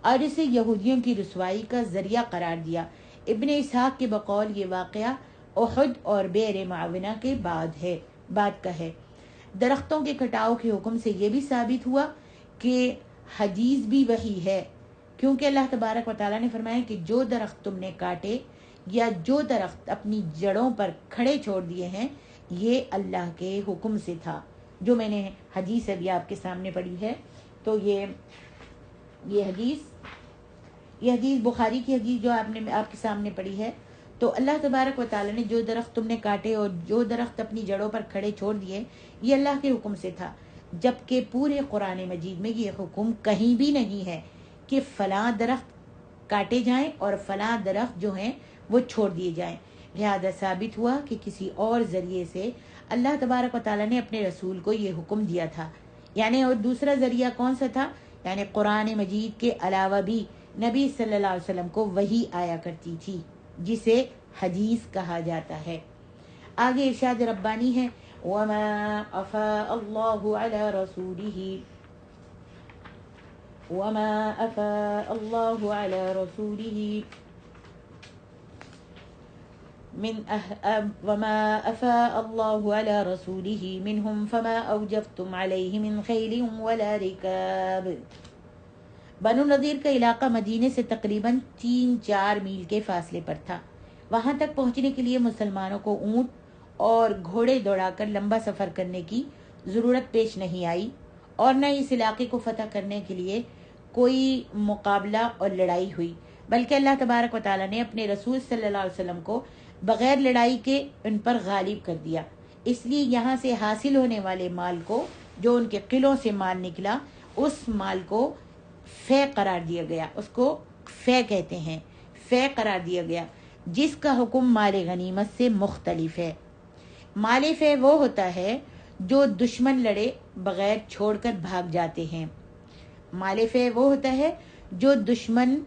اور اسے یہودیوں کی رسوائی کا ذریعہ قرار دیا۔ ابن اسحاق کے بقول یہ واقعہ احد اور بئر معونہ کے بعد کا ہے۔ درختوں کے کٹاؤ کے حکم سے یہ بھی ثابت ہوا کہ حدیث بھی وہی ہے، کیونکہ اللہ تبارک و تعالیٰ نے فرمایا کہ جو درخت تم نے کاٹے یا جو درخت اپنی جڑوں پر کھڑے چھوڑ دیے ہیں یہ اللہ کے حکم سے تھا۔ جو میں نے حدیث ابھی آپ کے سامنے پڑھی ہے، تو یہ حدیث بخاری کی حدیث جو آپ کے سامنے پڑھی ہے، تو اللہ تبارک و تعالیٰ نے جو درخت تم نے کاٹے اور جو درخت اپنی جڑوں پر کھڑے چھوڑ دیے یہ اللہ کے حکم سے تھا، جبکہ پورے قرآن مجید میں یہ حکم کہیں بھی نہیں ہے کہ فلاں درخت کاٹے جائیں اور فلاں درخت جو ہیں وہ چھوڑ دیے جائیں۔ لہذا ثابت ہوا کہ کسی اور ذریعے سے اللہ تبارک و تعالیٰ نے اپنے رسول کو یہ حکم دیا تھا، یعنی اور دوسرا ذریعہ کون سا تھا؟ یعنی قرآن مجید کے علاوہ بھی نبی صلی اللہ علیہ وسلم کو وحی آیا کرتی تھی۔ جسے حدیث کہا جاتا ہے۔ آگے ارشاد ربانی ہے وَمَا أَفَاءَ اللَّهُ عَلَى رَسُولِهِ وَمَا أَفَاءَ اللَّهُ عَلَى رَسُولِهِ وَمَا أَفَاءَ اللَّهُ عَلَى رَسُولِهِ مِنْهُمْ فَمَا أَوْجَفْتُمْ عَلَيْهِ مِنْ خَيْلٍ وَلَا رِكَابٍ۔ بنو نضیر کا علاقہ مدینے سے تقریباً 3-4 میل کے فاصلے پر تھا۔ وہاں تک پہنچنے کے لیے مسلمانوں کو اونٹ اور گھوڑے دوڑا کر لمبا سفر کرنے کی ضرورت پیش نہیں آئی، اور نہ اس علاقے کو فتح کرنے کے لیے کوئی مقابلہ اور لڑائی ہوئی، بلکہ اللہ تبارک و تعالیٰ نے اپنے رسول صلی اللہ علیہ وسلم کو بغیر لڑائی کے ان پر غالب کر دیا۔ اس لیے یہاں سے حاصل ہونے والے مال کو، جو ان کے قلعوں سے مال نکلا، اس مال کو فے قرار دیا گیا، اس کو فے کہتے ہیں، فے قرار دیا گیا، جس کا حکم مال غنیمت سے مختلف ہے۔ مال فے وہ ہوتا ہے جو دشمن لڑے بغیر چھوڑ کر بھاگ جاتے ہیں۔ مال فے وہ ہوتا ہے جو دشمن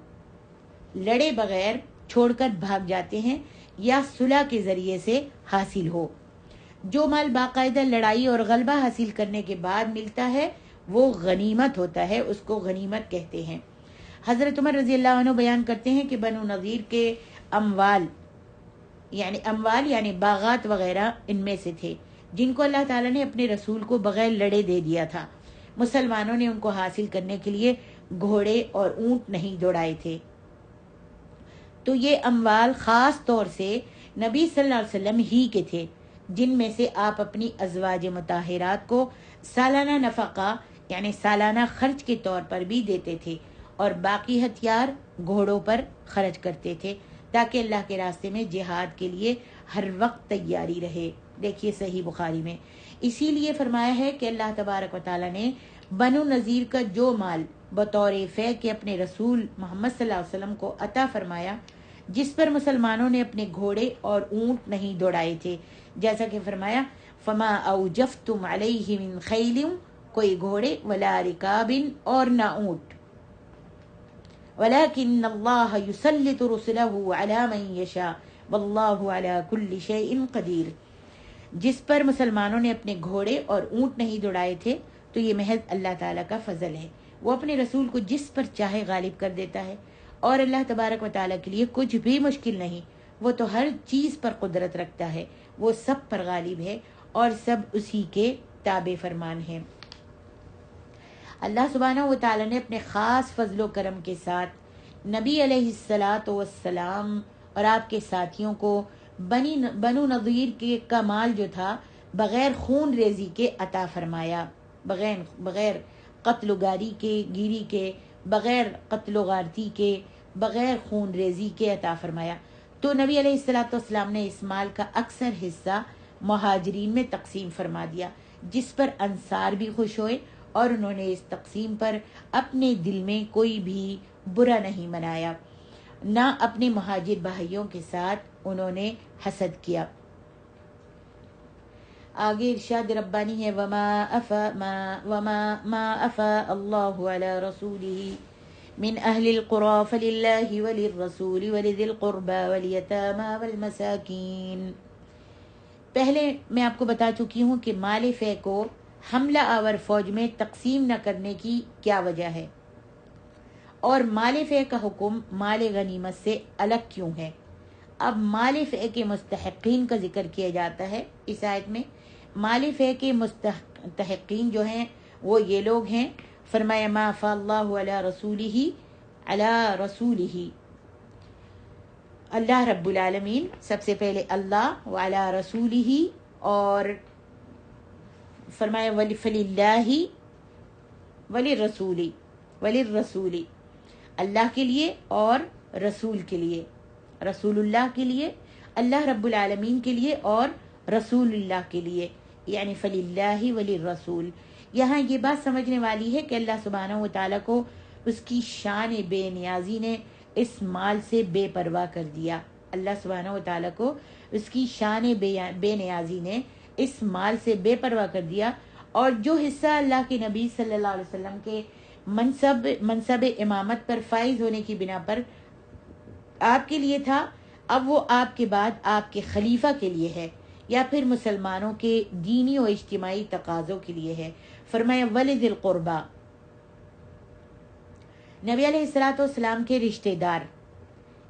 لڑے بغیر چھوڑ کر بھاگ جاتے ہیں یا صلح کے ذریعے سے حاصل ہو۔ جو مال باقاعدہ لڑائی اور غلبہ حاصل کرنے کے بعد ملتا ہے وہ غنیمت ہوتا ہے، اس کو غنیمت کہتے ہیں۔ حضرت عمر رضی اللہ عنہ بیان کرتے ہیں کہ بنو نضیر کے اموال یعنی باغات وغیرہ ان میں سے تھے جن کو اللہ تعالیٰ نے اپنے رسول کو بغیر لڑے دے دیا تھا۔ مسلمانوں نے ان کو حاصل کرنے کے لیے گھوڑے اور اونٹ نہیں دوڑائے تھے۔ تو یہ اموال خاص طور سے نبی صلی اللہ علیہ وسلم ہی کے تھے، جن میں سے آپ اپنی ازواج مطہرات کو سالانہ نفقہ یعنی سالانہ خرچ کے طور پر بھی دیتے تھے، اور باقی ہتھیار گھوڑوں پر خرچ کرتے تھے تاکہ اللہ کے راستے میں جہاد کے لیے ہر وقت تیاری رہے۔ دیکھیے صحیح بخاری میں اسی لیے فرمایا ہے کہ اللہ تبارک و تعالیٰ نے بنو نذیر کا جو مال بطور فے کے اپنے رسول محمد صلی اللہ علیہ وسلم کو عطا فرمایا، جس پر مسلمانوں نے اپنے گھوڑے اور اونٹ نہیں دوڑائے تھے، جیسا کہ فرمایا فما اوجفتم علیہ من خیل، کوئی گھوڑے، ولا رکاب، اور نہ اونٹ، ولكن اللہ یسلط رسلہ علی من یشاء واللہ علی کل شیء قدیر۔ جس پر مسلمانوں نے اپنے گھوڑے اور اونٹ نہیں دوڑائے تھے تو یہ محض اللہ تعالیٰ کا فضل ہے، وہ اپنے رسول کو جس پر چاہے غالب کر دیتا ہے، اور اللہ تبارک و تعالیٰ کے لیے کچھ بھی مشکل نہیں، وہ تو ہر چیز پر قدرت رکھتا ہے، وہ سب پر غالب ہے اور سب اسی کے تابع فرمان ہیں۔ اللہ سبحانہ و تعالیٰ نے اپنے خاص فضل و کرم کے ساتھ نبی علیہ الصلاۃ والسلام اور آپ کے ساتھیوں کو بنو نضیر کے کمال جو تھا بغیر خون ریزی کے عطا فرمایا، بغیر قتل و گیری کے، بغیر قتل و غارتی کے، بغیر خون ریزی کے عطا فرمایا۔ تو نبی علیہ الصلاۃ والسلام نے اس مال کا اکثر حصہ مہاجرین میں تقسیم فرما دیا، جس پر انصار بھی خوش ہوئے، اور انہوں نے اس تقسیم پر اپنے دل میں کوئی بھی برا نہیں منایا، نہ اپنے مہاجر بھائیوں کے ساتھ انہوں نے حسد کیا۔ آگے ارشاد ربانی ہے وما افاء اللہ علی رسولہ من اہل القرى فللہ وللرسول ولذی القربى والیتامى والمساکین۔ پہلے میں آپ کو بتا چکی ہوں کہ مال فے کو حملہ آور فوج میں تقسیم نہ کرنے کی کیا وجہ ہے، اور مال فے کا حکم مال غنیمت سے الگ کیوں ہے۔ اب مال فے کے مستحقین کا ذکر کیا جاتا ہے اس آیت میں۔ مال فے کے مستحقین جو ہیں وہ یہ لوگ ہیں، فرمایا ما افاء اللہ علی رسولہ، اللہ رب العالمین، سب سے پہلے اللہ، وعلی رسولہ، اور فرمایا فللہ وللرسول، اللہ کے لیے اور رسول کے لیے، رسول اللہ کے لیے، اللہ رب العالمین کے لیے اور رسول اللہ کے لیے، یعنی فللہ وللرسول۔ یہاں یہ بات سمجھنے والی ہے کہ اللہ سبحانہ و تعالیٰ کو اس کی شان بے نیازی نے اس مال سے بے پرواہ کر دیا۔ اللہ سبحانہ و تعالیٰ کو اس کی شان بے نیازی نے اس مال سے بے پرواہ کر دیا، اور جو حصہ اللہ کے نبی صلی اللہ علیہ وسلم کے منصب امامت پر فائز ہونے کی بنا پر آپ کے لیے تھا، اب وہ آپ کے بعد آپ کے خلیفہ کے لیے ہے یا پھر مسلمانوں کے دینی و اجتماعی تقاضوں کے لیے ہے. فرمایا ولذ القربا، نبی علیہ الصلوۃ والسلام کے رشتہ دار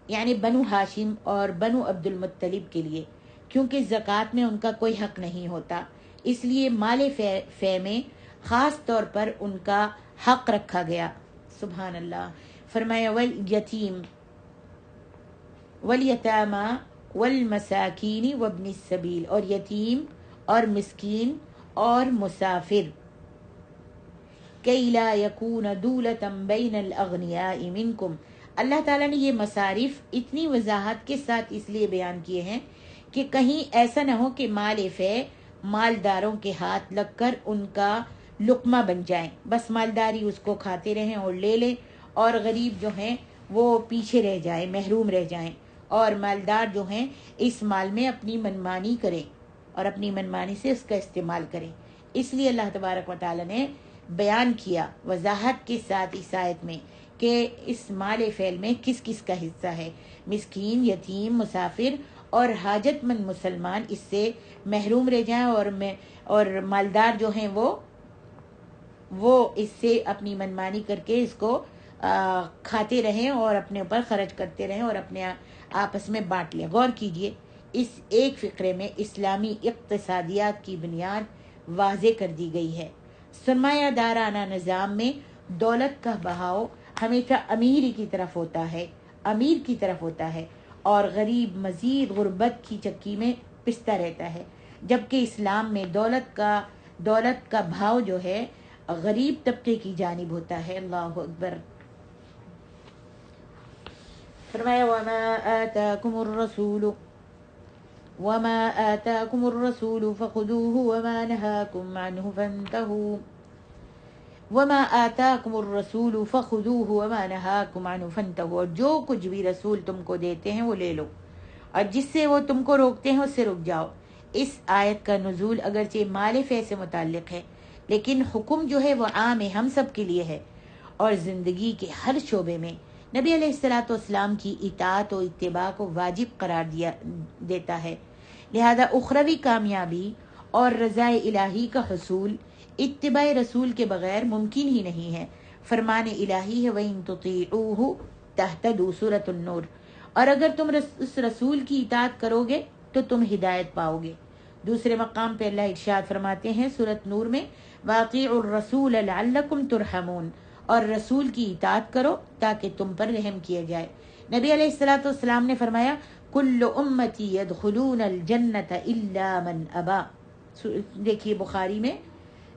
یعنی بنو ہاشم اور بنو عبد المطلب کے لیے، کیونکہ زکوٰۃ میں ان کا کوئی حق نہیں ہوتا، اس لیے مال فے میں خاص طور پر ان کا حق رکھا گیا. سبحان اللہ. فرمایا والیتیم والیتاما والمساکین وابن السبیل، اور یتیم اور مسکین اور مسافر. کی لا یکون دولۃ بین الاغنیاء منکم، اللہ تعالیٰ نے یہ مصارف اتنی وضاحت کے ساتھ اس لیے بیان کیے ہیں کہ کہیں ایسا نہ ہو کہ مال فے مالداروں کے ہاتھ لگ کر ان کا لقمہ بن جائیں، بس مالداری اس کو کھاتے رہیں اور لے لیں، اور غریب جو ہیں وہ پیچھے رہ جائیں، محروم رہ جائیں، اور مالدار جو ہیں اس مال میں اپنی منمانی کریں اور اپنی منمانی سے اس کا استعمال کریں. اس لیے اللہ تبارک و تعالیٰ نے بیان کیا وضاحت کے ساتھ اس آیت میں کہ اس مال فعل میں کس کس کا حصہ ہے. مسکین، یتیم، مسافر اور حاجت مند مسلمان اس سے محروم رہ جائیں، اور مالدار جو ہیں وہ اس سے اپنی منمانی کر کے اس کو کھاتے رہیں اور اپنے اوپر خرچ کرتے رہیں اور اپنے آپس میں بانٹ لیں. غور کیجئے، اس ایک فقرے میں اسلامی اقتصادیات کی بنیاد واضح کر دی گئی ہے. سرمایہ دارانہ نظام میں دولت کا بہاؤ ہمیشہ امیر کی طرف ہوتا ہے اور غریب مزید غربت کی چکی میں پستا رہتا ہے، جبکہ اسلام میں دولت کا بھاؤ جو ہے غریب طبقے کی جانب ہوتا ہے. اللہ اکبر. فرمایا وما آتاكم الرسول فخذوه وما نهاكم عنه فانتهوا اور جو کچھ بھی رسول تم کو دیتے ہیں وہ لے لو، اور جس سے وہ تم کو روکتے ہیں اس سے رک جاؤ. اس آیت کا نزول اگرچہ مال فے سے متعلق ہے، لیکن حکم جو ہے وہ عام ہے، ہم سب کے لیے ہے، اور زندگی کے ہر شعبے میں نبی علیہ الصلوۃ والسلام کی اطاعت و اتباع کو واجب قرار دیتا ہے. لہذا اخروی کامیابی اور رضا الہی کا حصول اتباع رسول کے بغیر ممکن ہی نہیں ہے. فرمان الہی ہے وَإِن تُطِيعُوهُ تَهْتَدُوا سورۃ النور، اور اگر تم اس رسول کی اطاعت کرو گے تو تم ہدایت پاؤ گے. دوسرے مقام پہ اللہ ارشاد فرماتے ہیں سورۃ نور میں وَأَطِيعُوا الرَّسُولَ لَعَلَّكُمْ تُرْحَمُونَ، اور رسول کی اطاعت کرو تاکہ تم پر رحم کیا جائے. نبی علیہ الصلوۃ والسلام نے فرمایا کل امتی يدخلون الجنت الا من ابا. دیکھیے بخاری میں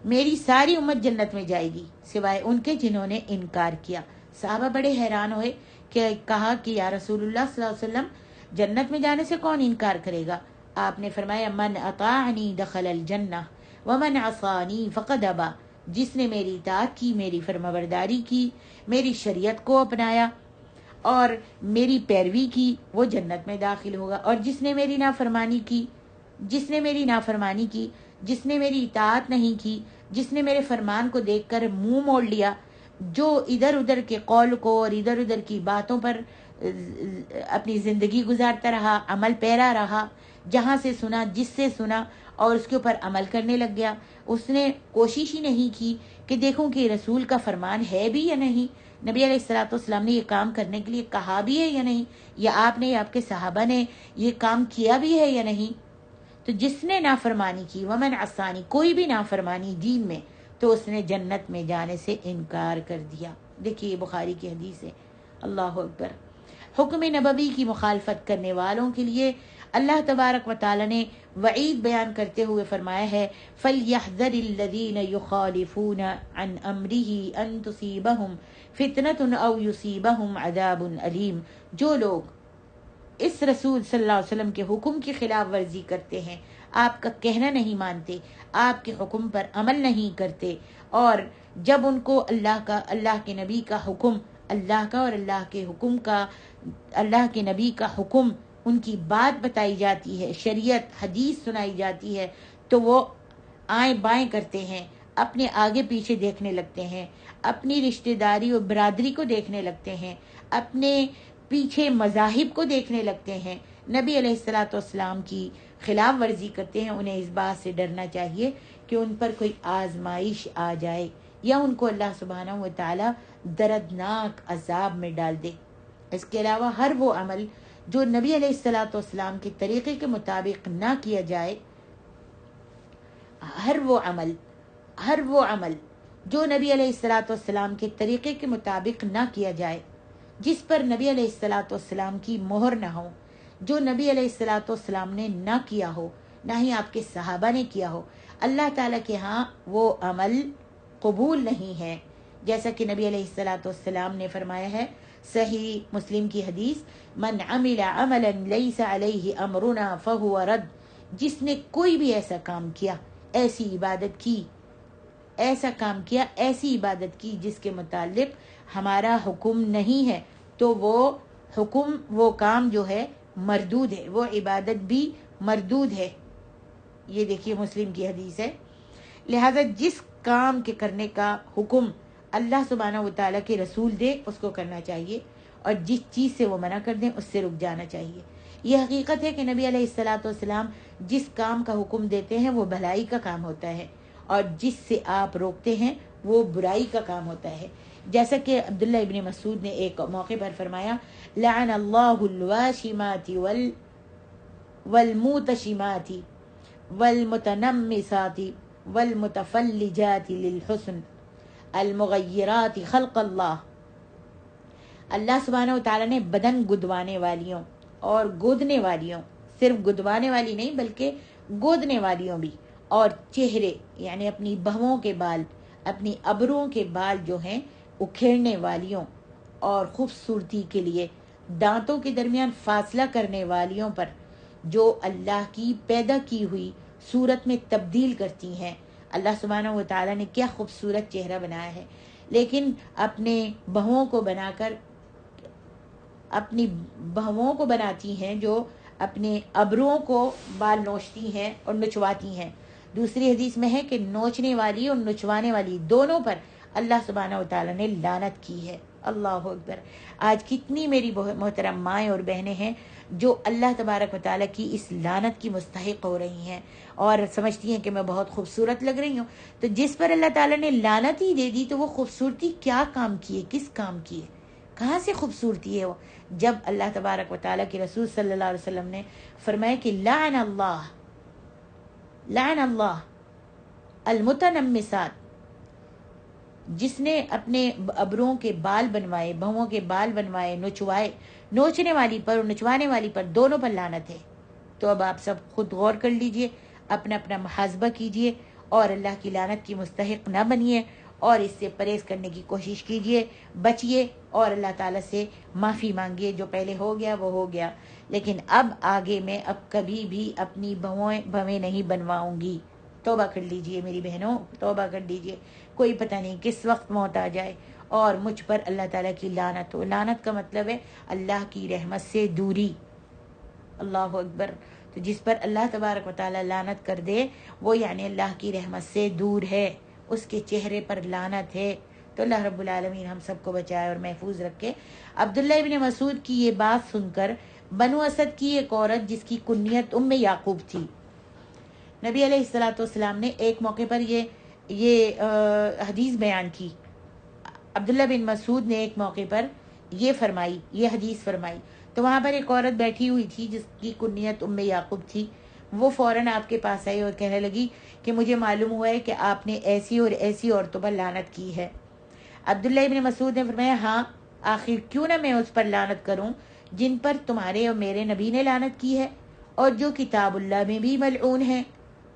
میری ساری امت جنت میں جائے گی سوائے ان کے جنہوں نے انکار کیا. صحابہ بڑے حیران ہوئے کہ کہا کہ یا رسول اللہ صلی اللہ علیہ وسلم جنت میں جانے سے کون انکار کرے گا؟ آپ نے فرمایا من اطاعنی دخل الجنہ ومن عصانی فقد ابا، جس نے میری اطاعت کی، میری فرمانبرداری کی، میری شریعت کو اپنایا اور میری پیروی کی، وہ جنت میں داخل ہوگا. اور جس نے میری نافرمانی کی، جس نے میری اطاعت نہیں کی، جس نے میرے فرمان کو دیکھ کر منہ موڑ لیا، جو ادھر ادھر کے قول کو اور ادھر ادھر کی باتوں پر اپنی زندگی گزارتا رہا، عمل پیرا رہا، جہاں سے سنا، جس سے سنا اور اس کے اوپر عمل کرنے لگ گیا، اس نے کوشش ہی نہیں کی کہ دیکھوں کہ رسول کا فرمان ہے بھی یا نہیں، نبی علیہ الصلوۃ والسلام نے یہ کام کرنے کے لیے کہا بھی ہے یا نہیں، یا آپ نے یا آپ کے صحابہ نے یہ کام کیا بھی ہے یا نہیں. تو جس نے نافرمانی کی ومن عصانی، کوئی بھی نافرمانی دین میں، تو اس نے جنت میں جانے سے انکار کر دیا. دیکھیے یہ بخاری کی حدیث ہے. اللہ اکبر. حکم نبوی کی مخالفت کرنے والوں کے لیے اللہ تبارک و تعالی نے وعید بیان کرتے ہوئے فرمایا ہے فَلْيَحْذَرِ الَّذِينَ يُخَالِفُونَ عَنْ أَمْرِهِ أَن تُصِيبَهُمْ فِتْنَةٌ أَوْ يُصِيبَهُمْ عَذَابٌ أَلِيمٌ. جو لوگ اس رسول صلی اللہ علیہ وسلم کے حکم کی خلاف ورزی کرتے ہیں، آپ کا کہنا نہیں مانتے، آپ کے حکم پر عمل نہیں کرتے، اور جب ان کو اللہ کے نبی کا حکم، اللہ کا اور اللہ کے نبی کا حکم، ان کی بات بتائی جاتی ہے، شریعت حدیث سنائی جاتی ہے، تو وہ آئیں بائیں کرتے ہیں، اپنے آگے پیچھے دیکھنے لگتے ہیں، اپنی رشتہ داری اور برادری کو دیکھنے لگتے ہیں، اپنے پیچھے مذاہب کو دیکھنے لگتے ہیں، نبی علیہ الصلوۃ والسلام کی خلاف ورزی کرتے ہیں، انہیں اس بات سے ڈرنا چاہیے کہ ان پر کوئی آزمائش آ جائے یا ان کو اللہ سبحانہ و تعالی دردناک عذاب میں ڈال دے۔ اس کے علاوہ ہر وہ عمل جو نبی علیہ الصلوۃ والسلام کے طریقے کے مطابق نہ کیا جائے، ہر وہ عمل جو نبی علیہ الصلوۃ والسلام کے طریقے کے مطابق نہ کیا جائے، جس پر نبی علیہ الصلوۃ والسلام کی مہر نہ ہو، جو نبی علیہ الصلوۃ والسلام نے نہ کیا ہو، نہ ہی آپ کے صحابہ نے کیا ہو، اللہ تعالیٰ کے ہاں وہ عمل قبول نہیں ہے۔ جیسا کہ نبی علیہ الصلوۃ والسلام نے فرمایا ہے، صحیح مسلم کی حدیث، من عمل عملا لیس علیہ امرنا فہو رد، جس نے کوئی بھی ایسا کام کیا، ایسی عبادت کی، ایسی عبادت کی جس کے متعلق ہمارا حکم نہیں ہے، تو وہ کام جو ہے مردود ہے، وہ عبادت بھی مردود ہے۔ یہ دیکھیے مسلم کی حدیث ہے۔ لہذا جس کام کے کرنے کا حکم اللہ سبحانہ و تعالیٰ کے رسول دے اس کو کرنا چاہیے، اور جس چیز سے وہ منع کر دیں اس سے رک جانا چاہیے۔ یہ حقیقت ہے کہ نبی علیہ الصلوۃ والسلام جس کام کا حکم دیتے ہیں وہ بھلائی کا کام ہوتا ہے، اور جس سے آپ روکتے ہیں وہ برائی کا کام ہوتا ہے۔ جیسا کہ عبداللہ ابن مسعود نے ایک موقع پر فرمایا، لعن اللہ الواشمات والموتشمات والمتنمسات والمتفلجات للحسن المغیرات خلق اللہ۔ اللہ سبحانہ و تعالیٰ نے بدن گدوانے والیوں اور گودنے والیوں، صرف گدوانے والی نہیں بلکہ گودنے والیوں بھی، اور چہرے یعنی اپنی بہووں کے بال، اپنی ابروؤں کے بال جو ہیں اکھیڑنے والیوں، اور خوبصورتی کے لیے دانتوں کے درمیان فاصلہ کرنے والیوں پر، جو اللہ کی پیدا کی ہوئی صورت میں تبدیل کرتی ہیں۔ اللہ سبحانہ و تعالیٰ نے کیا خوبصورت چہرہ بنایا ہے، لیکن اپنے بہووں کو بنا کر اپنی بہووں کو بناتی ہیں جو اپنے ابروؤں کو بال نوچتی ہیں اور نچواتی ہیں۔ دوسری حدیث میں ہے کہ نوچنے والی اور نچوانے والی دونوں پر اللہ سبحانہ و تعالیٰ نے لعنت کی ہے۔ اللہ اکبر۔ آج کتنی میری محترم مائیں اور بہنیں ہیں جو اللہ تبارک و تعالیٰ کی اس لعنت کی مستحق ہو رہی ہیں اور سمجھتی ہیں کہ میں بہت خوبصورت لگ رہی ہوں۔ تو جس پر اللہ تعالیٰ نے لعنت ہی دے دی تو وہ خوبصورتی کیا کام کی ہے، کس کام کی ہے، کہاں سے خوبصورتی ہے وہ؟ جب اللہ تبارک و تعالیٰ کے رسول صلی اللہ علیہ وسلم نے فرمایا کہ لعن اللہ المتنمسات، جس نے اپنے ابروؤں کے بال بنوائے، بہووں کے بال بنوائے، نچوائے، نوچنے والی پر اور نچوانے والی پر دونوں پر لعنت ہے۔ تو اب آپ سب خود غور کر لیجئے، اپنا محاسبہ کیجئے اور اللہ کی لعنت کی مستحق نہ بنیے، اور اس سے پرہیز کرنے کی کوشش کیجئے، بچیے اور اللہ تعالیٰ سے معافی مانگیے۔ جو پہلے ہو گیا وہ ہو گیا، لیکن اب آگے میں اب کبھی بھی اپنی بھویں نہیں بنواؤں گی۔ توبہ کر لیجئے میری بہنوں، توبہ کر لیجئے، کوئی پتہ نہیں کس وقت موت آ جائے اور مجھ پر اللہ تعالیٰ کی لعنت ہو۔ لعنت کا مطلب ہے اللہ کی رحمت سے دوری۔ اللہ اکبر۔ تو جس پر اللہ تبارک و تعالیٰ لعنت کر دے وہ یعنی اللہ کی رحمت سے دور ہے، اس کے چہرے پر لعنت ہے۔ تو اللہ رب العالمین ہم سب کو بچائے اور محفوظ رکھے۔ عبداللہ ابن مسعود کی یہ بات سن کر بنو اسد کی ایک عورت جس کی کنیت ام یعقوب تھی، نبی علیہ الصلوۃ والسلام نے ایک موقع پر یہ حدیث بیان کی۔ عبداللہ بن مسعود نے ایک موقع پر یہ حدیث فرمائی، تو وہاں پر ایک عورت بیٹھی ہوئی تھی جس کی کنیت ام یعقوب تھی۔ وہ فوراً آپ کے پاس آئی اور کہنے لگی کہ مجھے معلوم ہوا ہے کہ آپ نے ایسی اور ایسی عورتوں پر لعنت کی ہے۔ عبداللہ ابن مسعود نے فرمایا، ہاں، آخر کیوں نہ میں اس پر لعنت کروں جن پر تمہارے اور میرے نبی نے لعنت کی ہے اور جو کتاب اللہ میں بھی ملعون ہے۔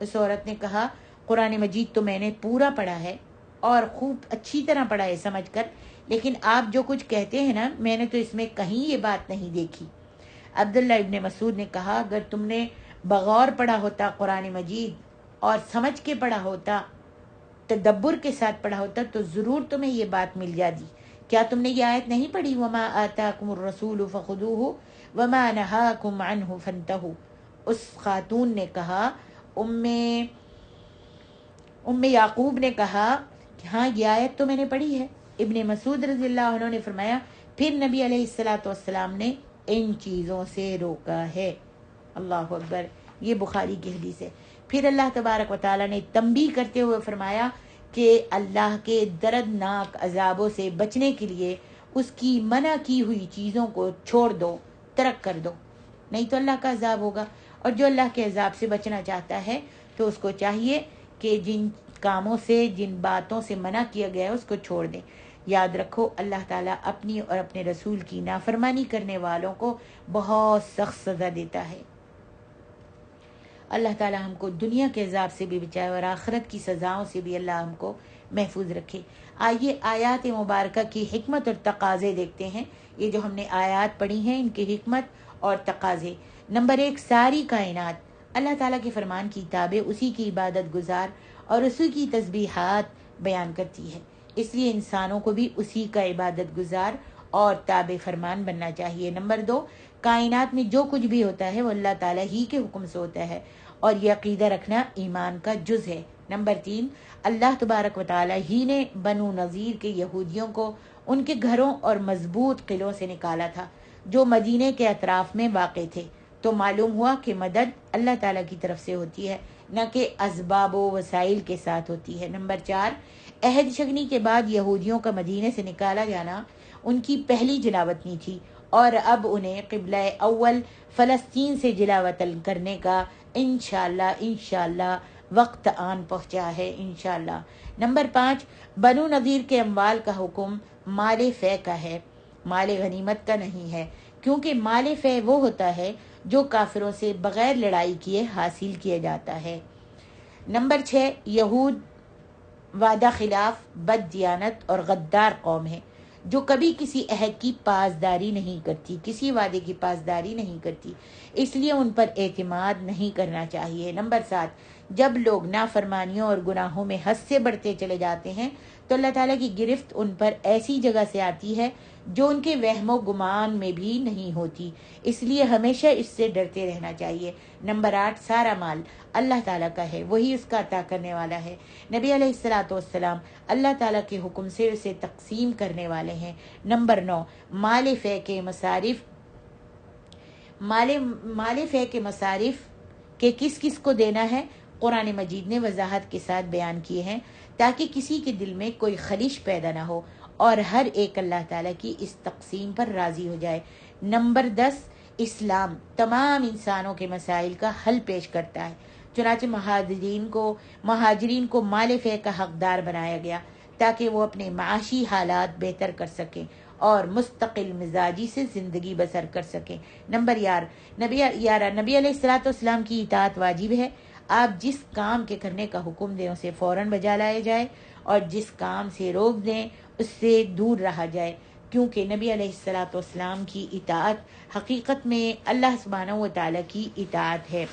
اس عورت نے کہا، قرآن مجید تو میں نے پورا پڑھا ہے اور خوب اچھی طرح پڑھا ہے سمجھ کر، لیکن آپ جو کچھ کہتے ہیں نا، میں نے تو اس میں کہیں یہ بات نہیں دیکھی۔ عبداللہ ابن مسعود نے کہا، اگر تم نے بغور پڑھا ہوتا قرآن مجید اور سمجھ کے پڑھا ہوتا، تدبر کے ساتھ پڑھا ہوتا، تو ضرور تمہیں یہ بات مل جاتی۔ کیا تم نے یہ آیت نہیں پڑھی، وَمَا آتَاكُمُ الرَّسُولُ فَخُذُوهُ وَمَا نَهَاكُمْ عَنْهُ فَانْتَهُوا؟ اس خاتون نے کہا، ام یعقوب نے کہا کہ ہاں یہ آیت تو میں نے پڑھی ہے۔ ابن مسعود رضی اللہ عنہ نے فرمایا پھر نبی علیہ الصلوۃ والسلام نے ان چیزوں سے روکا ہے۔ اللہ اکبر، یہ بخاری کی حدیث ہے۔ پھر اللہ تبارک و تعالیٰ نے تنبیہ کرتے ہوئے فرمایا کہ اللہ کے دردناک عذابوں سے بچنے کے لیے اس کی منع کی ہوئی چیزوں کو چھوڑ دو، ترک کر دو، نہیں تو اللہ کا عذاب ہوگا۔ اور جو اللہ کے عذاب سے بچنا چاہتا ہے تو اس کو چاہیے کہ جن کاموں سے، جن باتوں سے منع کیا گیا ہے اس کو چھوڑ دیں۔ یاد رکھو، اللہ تعالیٰ اپنی اور اپنے رسول کی نافرمانی کرنے والوں کو بہت سخت سزا دیتا ہے۔ اللہ تعالیٰ ہم کو دنیا کے عذاب سے بھی بچائے اور آخرت کی سزاؤں سے بھی اللہ ہم کو محفوظ رکھے۔ آئیے آیات مبارکہ کی حکمت اور تقاضے دیکھتے ہیں۔ یہ جو ہم نے آیات پڑھی ہیں ان کی حکمت اور تقاضے۔ نمبر 1، ساری کائنات اللہ تعالیٰ کے فرمان کی تابع، اسی کی عبادت گزار اور اسی کی تسبیحات بیان کرتی ہے، اس لیے انسانوں کو بھی اسی کا عبادت گزار اور تابع فرمان بننا چاہیے۔ نمبر 2، کائنات میں جو کچھ بھی ہوتا ہے وہ اللہ تعالیٰ ہی کے حکم سے ہوتا ہے اور یہ عقیدہ رکھنا ایمان کا جز ہے۔ نمبر 3، اللہ تبارک و تعالیٰ ہی نے بنو نذیر کے یہودیوں کو ان کے گھروں اور مضبوط قلعوں سے نکالا تھا جو مدینے کے اطراف میں واقع تھے، تو معلوم ہوا کہ مدد اللہ تعالیٰ کی طرف سے ہوتی ہے، نہ کہ اسباب و وسائل کے ساتھ ہوتی ہے۔ نمبر 4، عہد شکنی کے بعد یہودیوں کا مدینے سے نکالا جانا ان کی پہلی جلاوطنی تھی، اور اب انہیں قبلہ اول فلسطین سے جلاوطن کرنے کا انشاءاللہ وقت آن پہنچا ہے انشاءاللہ۔ نمبر 5، بنو نذیر کے اموال کا حکم مال فے کا ہے، مال غنیمت کا نہیں ہے، کیونکہ مال فے وہ ہوتا ہے جو کافروں سے بغیر لڑائی کیے حاصل کیا جاتا ہے۔ نمبر 6، یہود وعدہ خلاف، بد دیانت اور غدار قوم ہے جو کبھی کسی عہد کی پاسداری نہیں کرتی، کسی وعدے کی پاسداری نہیں کرتی، اس لیے ان پر اعتماد نہیں کرنا چاہیے۔ نمبر 7، جب لوگ نافرمانیوں اور گناہوں میں حد سے بڑھتے چلے جاتے ہیں تو اللہ تعالیٰ کی گرفت ان پر ایسی جگہ سے آتی ہے جو ان کے وہم و گمان میں بھی نہیں ہوتی، اس لیے ہمیشہ اس سے ڈرتے رہنا چاہیے۔ نمبر 8، سارا مال اللہ تعالیٰ کا ہے، وہی اس کا عطا کرنے والا ہے۔ نبی علیہ الصلوۃ والسلام اللہ تعالیٰ کے حکم سے اسے تقسیم کرنے والے ہیں۔ نمبر 9، مال فے کے مصارف کہ کس کس کو دینا ہے، قرآن مجید نے وضاحت کے ساتھ بیان کیے ہیں تاکہ کسی کے دل میں کوئی خلش پیدا نہ ہو اور ہر ایک اللہ تعالیٰ کی اس تقسیم پر راضی ہو جائے۔ نمبر 10، اسلام تمام انسانوں کے مسائل کا حل پیش کرتا ہے، چنانچہ مہاجرین کو مال فے کا حقدار بنایا گیا تاکہ وہ اپنے معاشی حالات بہتر کر سکیں اور مستقل مزاجی سے زندگی بسر کر سکیں۔ نمبر 11، نبی علیہ الصلوۃ والسلام کی اطاعت واجب ہے، آپ جس کام کے کرنے کا حکم دیں اسے فوراً بجا لایا جائے اور جس کام سے روک دیں اس سے دور رہا جائے، کیونکہ نبی علیہ الصلوۃ والسلام کی اطاعت حقیقت میں اللہ سبحانہ و تعالیٰ کی اطاعت ہے۔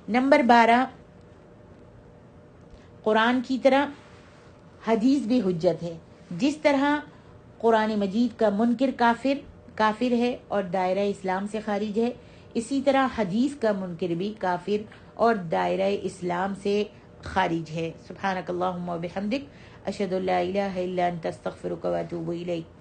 نمبر 12، قرآن کی طرح حدیث بھی حجت ہے، جس طرح قرآن مجید کا منکر کافر ہے اور دائرہ اسلام سے خارج ہے، اسی طرح حدیث کا منکر بھی کافر اور دائرہ اسلام سے خارج ہے۔ سبحانک اللہم و بحمدک، اشہد ان لا الہ الا انت، استغفرک و اتوب الیک۔